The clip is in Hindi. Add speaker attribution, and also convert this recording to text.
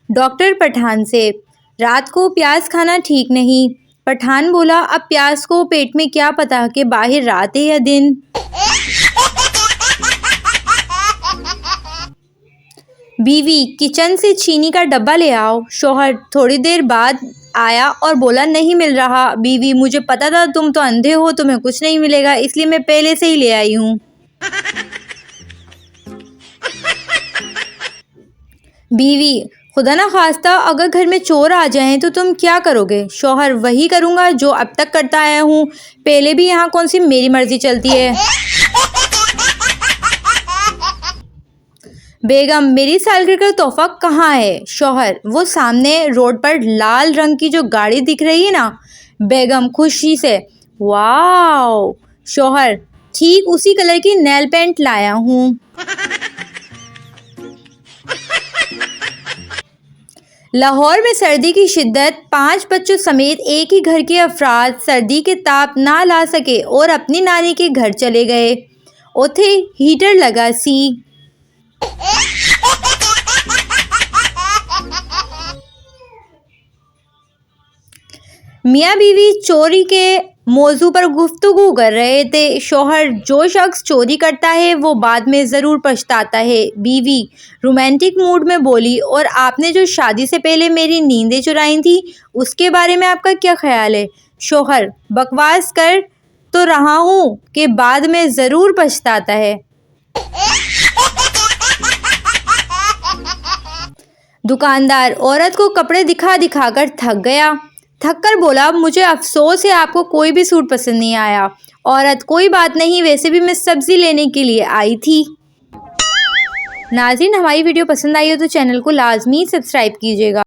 Speaker 1: डॉक्टर पठान से, रात को प्याज खाना ठीक नहीं। पठान बोला, अब प्याज को पेट में क्या पता कि बाहर रात है या दिन। बीवी, किचन से चीनी का डब्बा ले आओ। शौहर थोड़ी देर बाद आया और बोला, नहीं मिल रहा। बीवी, मुझे पता था तुम तो अंधे हो, तुम्हें कुछ नहीं मिलेगा, इसलिए मैं पहले से ही ले आई हूँ। बीवी, खुदा ना खास्ता अगर घर में चोर आ जाएं तो तुम क्या करोगे। शौहर, वही करूँगा जो अब तक करता आया हूँ, पहले भी यहाँ कौन सी मेरी मर्जी चलती है। बेगम, मेरी सालगिरह का तोहफा कहाँ है। शौहर, वो सामने रोड पर लाल रंग की जो गाड़ी दिख रही है ना। बेगम खुशी से, वाओ। शौहर, ठीक उसी कलर की नेल पेंट लाया हूँ। लाहौर में सर्दी की शिद्दत, 5 बच्चों समेत एक ही घर के अफराद सर्दी के ताप ना ला सके और अपनी नानी के घर चले गए। उथे हीटर लगा सी। मियाँ बीवी चोरी के मौजू पर गुफ्तगू कर रहे थे। शौहर, जो शख्स चोरी करता है वो बाद में ज़रूर पछताता है। बीवी रोमांटिक मूड में बोली, और आपने जो शादी से पहले मेरी नींदें चुराई थी उसके बारे में आपका क्या ख्याल है। शौहर, बकवास कर तो रहा हूँ कि बाद में ज़रूर पछताता है। दुकानदार औरत को कपड़े दिखा दिखा कर थक गया। थक कर बोला, मुझे अफसोस है आपको कोई भी सूट पसंद नहीं आया। औरत, कोई बात नहीं, वैसे भी मैं सब्जी लेने के लिए आई थी। नाज़रीन, हमारी वीडियो पसंद आई हो तो चैनल को लाजमी सब्सक्राइब कीजिएगा।